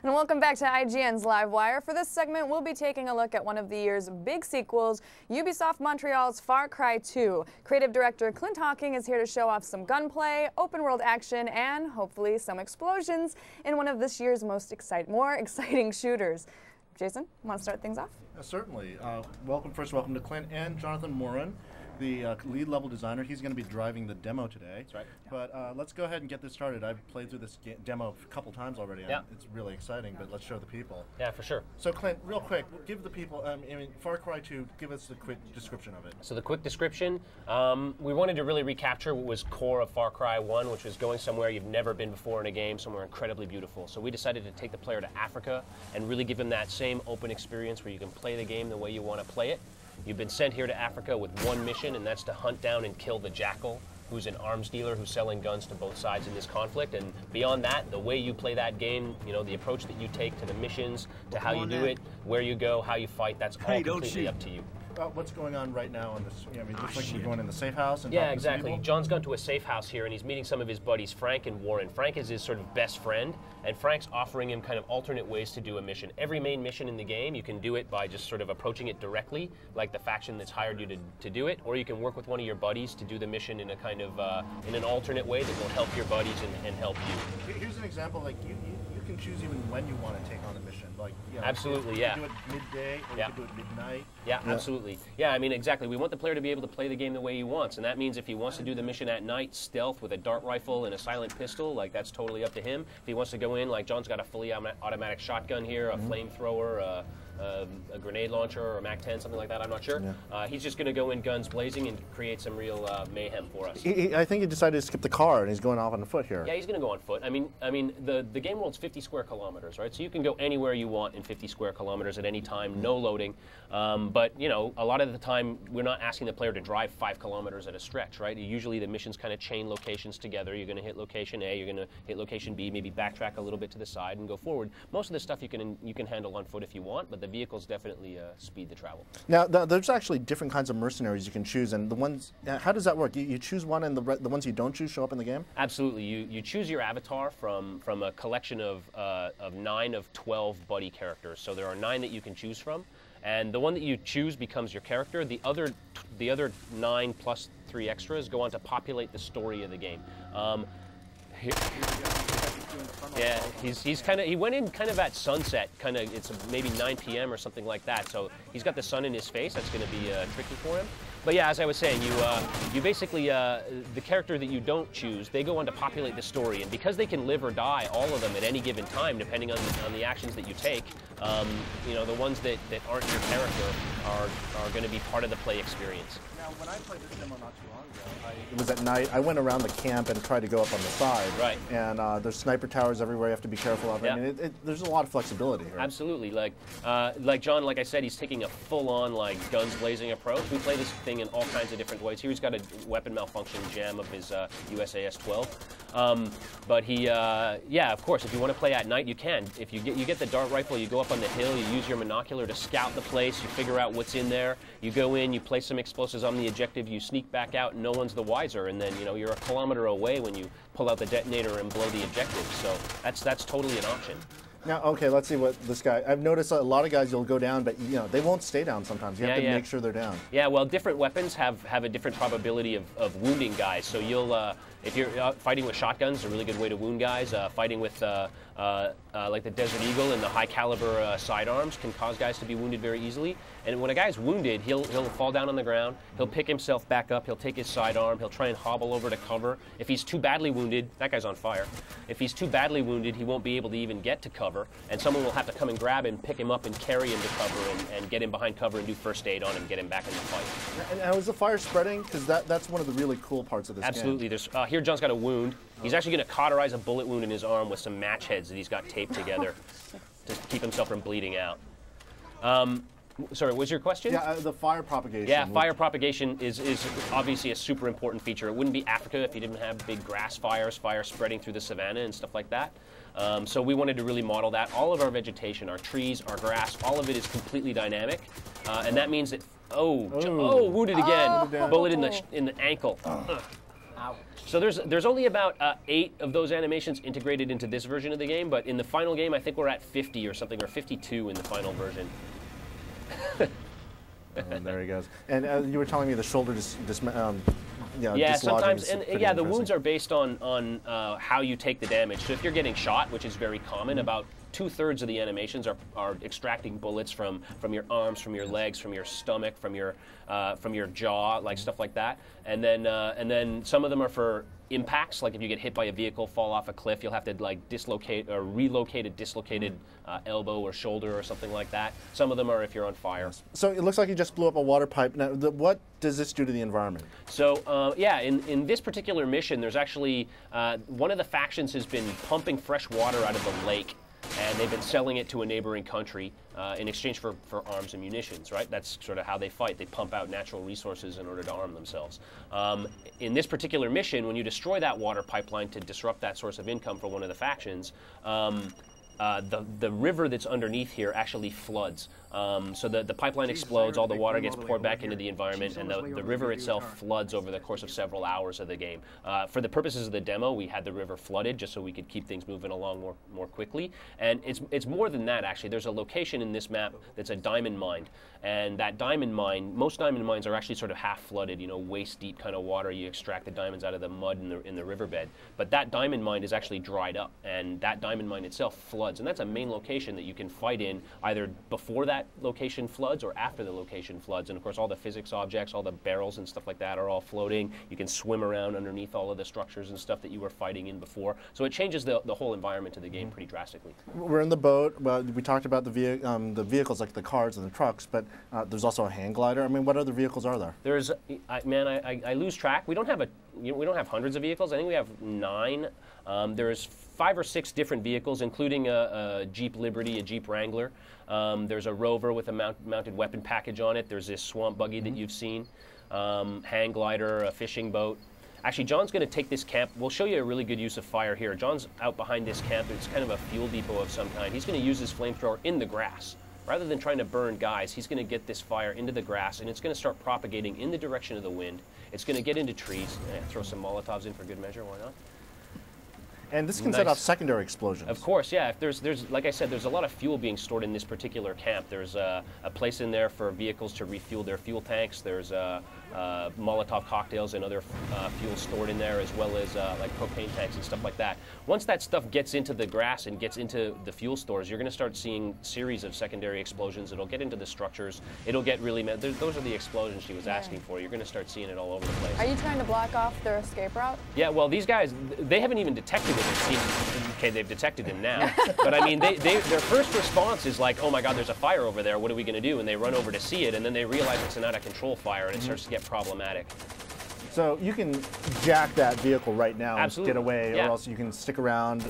And welcome back to IGN's LiveWire. For this segment, we'll be taking a look at one of the year's big sequels, Ubisoft Montreal's Far Cry 2. Creative director Clint Hawking is here to show off some gunplay, open-world action, and hopefully some explosions in one of this year's more exciting shooters. Jason, want to start things off? Certainly. Welcome to Clint and Jonathan Morin, the lead level designer. He's going to be driving the demo today. That's right. But let's go ahead and get this started. I've played through this demo a couple times already, and it's really exciting, but let's show the people. Yeah, for sure. So Clint, real quick, give the people, Far Cry 2, give us the quick description of it. So the quick description, we wanted to really recapture what was core of Far Cry 1, which was going somewhere you've never been before in a game, somewhere incredibly beautiful. So we decided to take the player to Africa and really give him that same open experience where you can play the game the way you want to play it. You've been sent here to Africa with one mission, and that's to hunt down and kill the Jackal, who's an arms dealer who's selling guns to both sides in this conflict. And beyond that, the way you play that game, you know, the approach that you take to the missions, to how you do it, where you go, how you fight, that's all completely up to you. What's going on right now in this? It looks like you're going in the safe house. And yeah, exactly. John's gone to a safe house here, and he's meeting some of his buddies, Frank and Warren. Frank is his sort of best friend, and Frank's offering him kind of alternate ways to do a mission. Every main mission in the game, you can do it by just sort of approaching it directly, like the faction that's hired you to do it, or you can work with one of your buddies to do the mission in a kind of in an alternate way that will help your buddies and help you. Here's an example. Like you can choose even when you want to take on a mission. Like absolutely, you can do it midday, or you can do it midnight. Yeah, absolutely. Yeah, I mean, exactly. We want the player to be able to play the game the way he wants, and that means if he wants to do the mission at night, stealth with a dart rifle and a silent pistol, like that's totally up to him. If he wants to go in, like John's got a fully automatic shotgun here, a flamethrower, a grenade launcher, or a MAC-10, something like that, I'm not sure. Yeah. He's just going to go in guns blazing and create some real mayhem for us. I think he decided to skip the car, and he's going off on foot here. Yeah, he's going to go on foot. I mean, the game world's 50 square kilometers, right? So you can go anywhere you want in 50 square kilometers at any time, no loading. But, you know, a lot of the time, we're not asking the player to drive 5 kilometers at a stretch, right? Usually the missions kind of chain locations together. You're going to hit location A, you're going to hit location B, maybe backtrack a little bit to the side and go forward. Most of the stuff you can handle on foot if you want, but the vehicles definitely speed the travel. Now, there's actually different kinds of mercenaries you can choose, and the ones, how does that work? You choose one, and the ones you don't choose show up in the game? Absolutely. You choose your avatar from a collection of 9 of 12 buddy characters. So there are 9 that you can choose from, and the one that you choose becomes your character. The other 9 plus 3 extras go on to populate the story of the game. Yeah, he went in kind of at sunset, it's maybe 9 p.m. or something like that, so he's got the sun in his face. That's going to be tricky for him. But yeah, as I was saying, you basically, the character that you don't choose, they go on to populate the story, and because they can live or die, all of them at any given time, depending on the actions that you take, you know, the ones that aren't your character are going to be part of the play experience. Now, when I played this demo not too long ago, it was at night. I went around the camp and tried to go up on the side. Right. And there's sniper towers everywhere you have to be careful of. Yeah. I mean, there's a lot of flexibility here. Absolutely. Like John, like I said, he's taking a full-on, like, guns blazing approach. We play this thing in all kinds of different ways. Here he's got a weapon malfunction jam of his USAS-12. But he, yeah, of course, if you want to play at night, you can. If you get the dart rifle, you go up on the hill, you use your monocular to scout the place, you figure out what's in there, you go in, you place some explosives on the objective, you sneak back out, and no one's the wiser, and then, you know, you're a kilometer away when you pull out the detonator and blow the objective. So that's totally an option. Now, okay, let's see what this guy. I've noticed a lot of guys, you'll go down, but you know they won't stay down sometimes. You have to make sure they're down. Yeah, well, different weapons have a different probability of wounding guys. So you'll, if you're fighting with shotguns, a really good way to wound guys. Fighting with like the Desert Eagle and the high caliber sidearms can cause guys to be wounded very easily. And when a guy's wounded, he'll fall down on the ground, he'll pick himself back up, he'll take his sidearm, he'll try and hobble over to cover. If he's too badly wounded, that guy's on fire. If he's too badly wounded, he won't be able to even get to cover, and someone will have to come and grab him, pick him up, and carry him to cover, and get him behind cover and do first aid on him, get him back in the fight. And how is the fire spreading? Because that's one of the really cool parts of this Absolutely. game. There's, here John's got a wound. He's actually going to cauterize a bullet wound in his arm with some match heads that he's got taped together to keep himself from bleeding out. Sorry, what was your question? Yeah, the fire propagation. Yeah, fire propagation is obviously a super important feature. It wouldn't be Africa if you didn't have big grass fires, fire spreading through the savannah and stuff like that. So we wanted to really model that. All of our vegetation, our trees, our grass, all of it is completely dynamic. And that means that, wounded again. Bullet in the ankle. So there's only about 8 of those animations integrated into this version of the game, but in the final game, I think we're at 50 or something, or 52 in the final version. There he goes. And you were telling me the shoulder yeah, sometimes, and yeah, the wounds are based on how you take the damage. So if you're getting shot, which is very common, about 2/3 of the animations are extracting bullets from your arms, from your legs, from your stomach, from your jaw, like stuff like that. And then some of them are for impacts, like if you get hit by a vehicle, fall off a cliff, you'll have to like dislocate or relocate a dislocated elbow or shoulder or something like that. Some of them are if you're on fire. So it looks like you just blew up a water pipe. Now, what does this do to the environment? So yeah, in this particular mission, there's actually one of the factions has been pumping fresh water out of the lake, and they've been selling it to a neighboring country in exchange for arms and munitions, right? That's sort of how they fight. They pump out natural resources in order to arm themselves. In this particular mission, when you destroy that water pipeline to disrupt that source of income for one of the factions, the river that's underneath here actually floods. So the pipeline explodes, all the water gets poured back into the environment, and the river itself floods over the course of several hours of the game. For the purposes of the demo, we had the river flooded just so we could keep things moving along more quickly. And it's more than that, actually. There's a location in this map that's a diamond mine. And that diamond mine, most diamond mines are actually sort of half flooded, you know, waist deep kind of water. You extract the diamonds out of the mud in the riverbed. But that diamond mine is actually dried up, and that diamond mine itself floods. And that's a main location that you can fight in either before that location floods or after the location floods. And of course all the physics objects, all the barrels and stuff like that are all floating. You can swim around underneath all of the structures and stuff that you were fighting in before. So it changes the whole environment of the game pretty drastically. We're in the boat. Well, we talked about the vehicles like the cars and the trucks, but there's also a hang glider. I mean, what other vehicles are there? There's, I lose track. We don't have hundreds of vehicles. I think we have 9. There's 5 or 6 different vehicles, including a Jeep Liberty, a Jeep Wrangler. There's a Rover with a mounted weapon package on it. There's this swamp buggy that you've seen, hang glider, a fishing boat. Actually, John's going to take this camp. We'll show you a really good use of fire here. John's out behind this camp. It's kind of a fuel depot of some kind. He's going to use his flamethrower in the grass. Rather than trying to burn guys, he's going to get this fire into the grass, and it's going to start propagating in the direction of the wind. It's going to get into trees. Throw some Molotovs in for good measure, why not? And this can set off secondary explosions. Of course, yeah. If there's like I said, there's a lot of fuel being stored in this particular camp. There's a place in there for vehicles to refuel their fuel tanks. There's Molotov cocktails and other fuel stored in there, as well as like propane tanks and stuff like that. Once that stuff gets into the grass and gets into the fuel stores, you're going to start seeing series of secondary explosions. It'll get into the structures. It'll get really those are the explosions she was asking for. You're going to start seeing it all over the place. Are you trying to block off their escape route? Yeah, well, these guys, they haven't even detected it. Okay, they've detected him now. But I mean, their first response is like, oh my God, there's a fire over there. What are we going to do? And they run over to see it, and then they realize it's an out-of-control fire, and it starts to get problematic. So you can jack that vehicle right now Absolutely. and get away, Yeah. or else you can stick around.